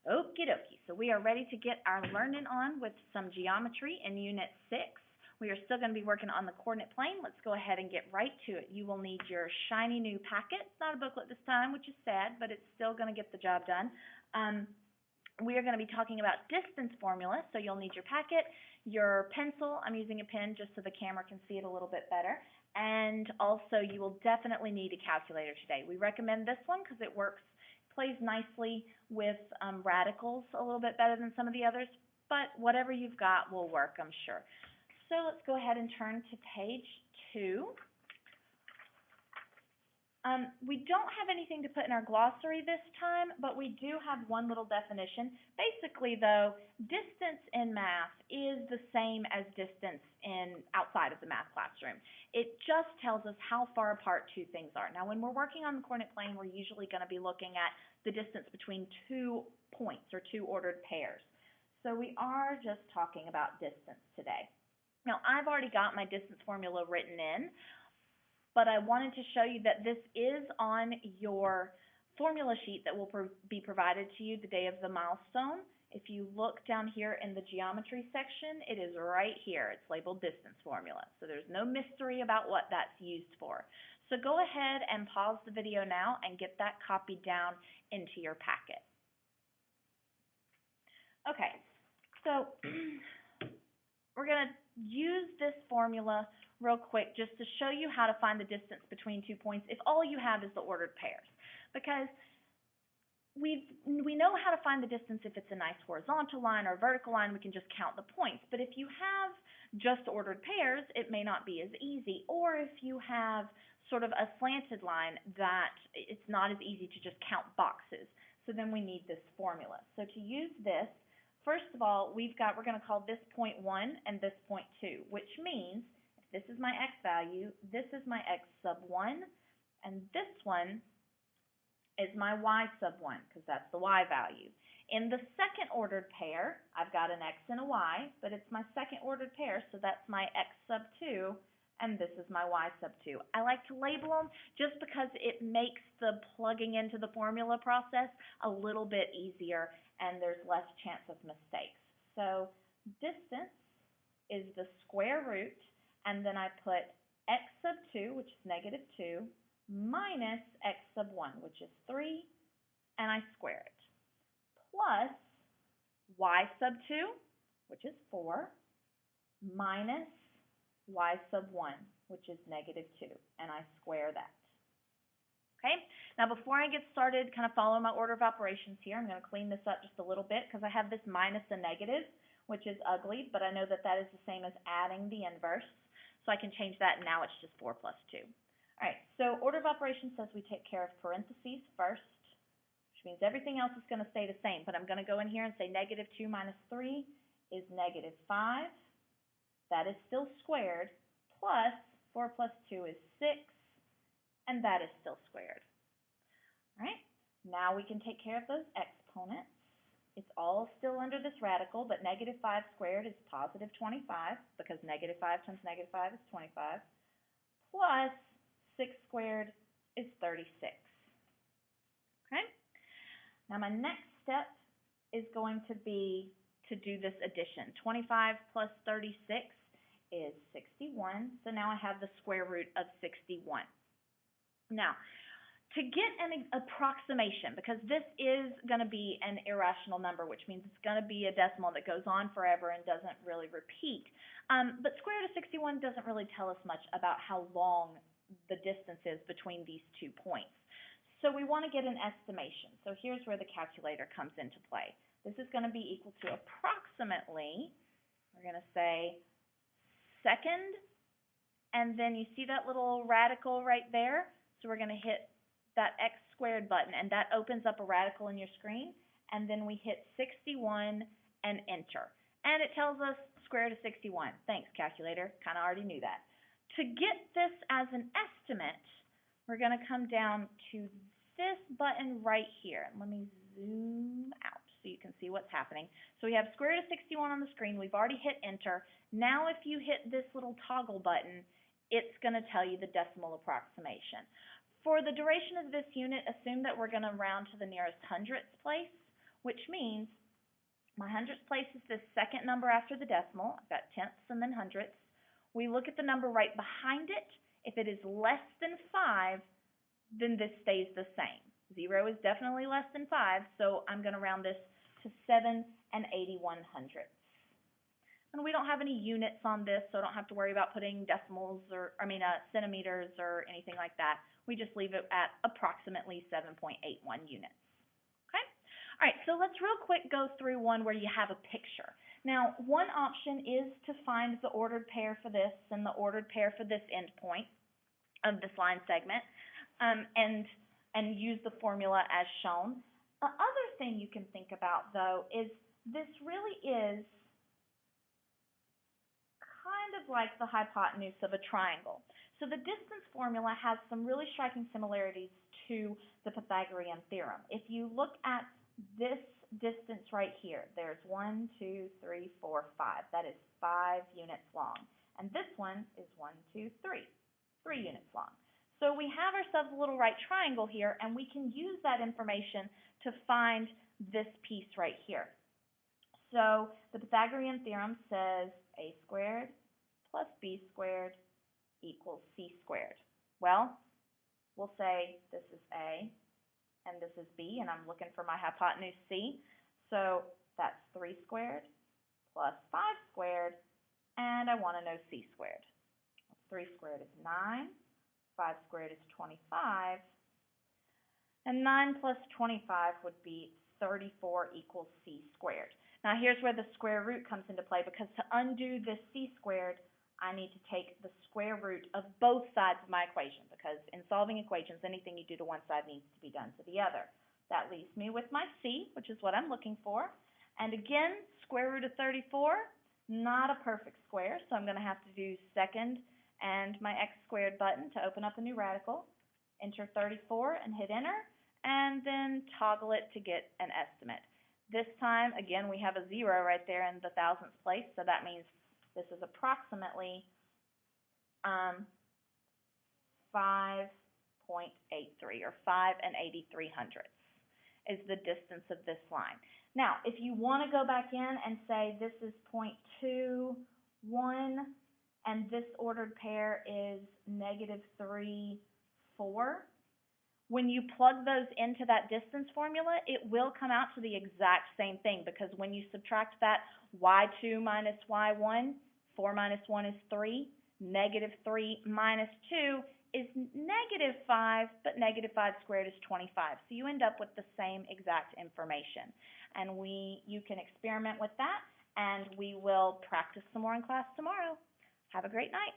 Okie dokie. So we are ready to get our learning on with some geometry in Unit 6. We are still going to be working on the coordinate plane. Let's go ahead and get right to it. You will need your shiny new packet. It's not a booklet this time, which is sad, but it's still going to get the job done. We are going to be talking about distance formula, so you'll need your packet, your pencil. I'm using a pen just so the camera can see it a little bit better. And also you will definitely need a calculator today. We recommend this one because it plays nicely with radicals a little bit better than some of the others, but whatever you've got will work, I'm sure. So let's go ahead and turn to page 2. We don't have anything to put in our glossary this time, but we do have one little definition. Basically, though, distance in math is the same as distance outside of the math classroom. It just tells us how far apart two things are. Now, when we're working on the coordinate plane, we're usually going to be looking at the distance between 2 points or 2 ordered pairs. So we are just talking about distance today. Now, I've already got my distance formula written in, but I wanted to show you that this is on your formula sheet that will be provided to you the day of the milestone. If you look down here in the geometry section, it is right here. It's labeled distance formula. So there's no mystery about what that's used for. So go ahead and pause the video now and get that copied down into your packet. Okay, so we're going to use this formula real quick just to show you how to find the distance between 2 points if all you have is the ordered pairs. Because we know how to find the distance if it's a nice horizontal line or a vertical line, we can just count the points. But if you have just ordered pairs, it may not be as easy. Or if you have sort of a slanted line, that it's not as easy to just count boxes. So then we need this formula. So to use this, first of all, we're going to call this point 1 and this point 2, which means if this is my x value, this is my x sub 1, and this one is my y sub 1, because that's the y value. In the second ordered pair, I've got an x and a y, but it's my second ordered pair, so that's my x sub 2, and this is my y sub 2. I like to label them just because it makes the plugging into the formula process a little bit easier, and there's less chance of mistakes. So distance is the square root, and then I put x sub 2, which is negative 2, minus x sub 1, which is 3, and I square it, plus y sub 2, which is 4, minus y sub 1, which is negative 2, and I square that. Okay, now before I get started kind of following my order of operations here, I'm going to clean this up just a little bit because I have this minus a negative, which is ugly, but I know that that is the same as adding the inverse, so I can change that, and now it's just 4 plus 2. All right, so order of operations says we take care of parentheses first, which means everything else is going to stay the same, but I'm going to go in here and say negative 2 minus 3 is negative 5. That is still squared, plus 4 plus 2 is 6, and that is still squared. All right, now we can take care of those exponents. It's all still under this radical, but negative 5 squared is positive 25, because negative 5 times negative 5 is 25, plus 6 squared is 36. Okay, now my next step is going to be to do this addition. 25 plus 36 is 61, so now I have the square root of 61. Now, to get an approximation, because this is going to be an irrational number, which means it's going to be a decimal that goes on forever and doesn't really repeat, but square root of 61 doesn't really tell us much about how long the distance is between these 2 points. So we want to get an estimation. So here's where the calculator comes into play. This is going to be equal to approximately, we're going to say second, and then you see that little radical right there? So we're going to hit that x squared button, and that opens up a radical in your screen, and then we hit 61 and enter. And it tells us square root of 61. Thanks, calculator. Kind of already knew that. To get this as an estimate, we're going to come down to this button right here. Let me zoom out so you can see what's happening. So we have square root of 61 on the screen. We've already hit enter. Now if you hit this little toggle button, it's going to tell you the decimal approximation. For the duration of this unit, assume that we're going to round to the nearest hundredths place, which means my hundredths place is this second number after the decimal. I've got tenths and then hundredths. We look at the number right behind it. If it is less than 5, then this stays the same. 0 is definitely less than 5, so I'm going to round this to 7 and 81 hundredths. And we don't have any units on this, so I don't have to worry about putting decimals or, centimeters or anything like that. We just leave it at approximately 7.81 units. Okay? All right, so let's real quick go through one where you have a picture. Now, one option is to find the ordered pair for this and the ordered pair for this endpoint of this line segment, and use the formula as shown. The other thing you can think about, though, is this really is kind of like the hypotenuse of a triangle. So the distance formula has some really striking similarities to the Pythagorean theorem. If you look at this distance right here, there's 1, 2, 3, 4, 5. That is 5 units long. And this one is 1, 2, 3, 3 units long. So we have ourselves a little right triangle here, and we can use that information to find this piece right here. So the Pythagorean theorem says a squared plus b squared equals c squared. Well, we'll say this is a and this is b, and I'm looking for my hypotenuse c. So that's 3 squared plus 5 squared, and I want to know c squared. 3 squared is 9, 5 squared is 25, and 9 plus 25 would be 34 equals c squared. Now here's where the square root comes into play, because to undo this c squared, I need to take the square root of both sides of my equation, because in solving equations, anything you do to one side needs to be done to the other. That leaves me with my c, which is what I'm looking for. And again, square root of 34, not a perfect square, so I'm going to have to do second and my x squared button to open up a new radical, enter 34 and hit enter, and then toggle it to get an estimate. This time, again, we have a 0 right there in the thousandths place, so that means this is approximately 5.83, or 5 and 83 hundredths is the distance of this line. Now, if you want to go back in and say this is 0.21, and this ordered pair is -3, 4, when you plug those into that distance formula, it will come out to the exact same thing, because when you subtract that y2 minus y1, 4 minus 1 is 3, -3 minus 2 is -5, but -5 squared is 25. So you end up with the same exact information. And you can experiment with that, and we will practice some more in class tomorrow. Have a great night.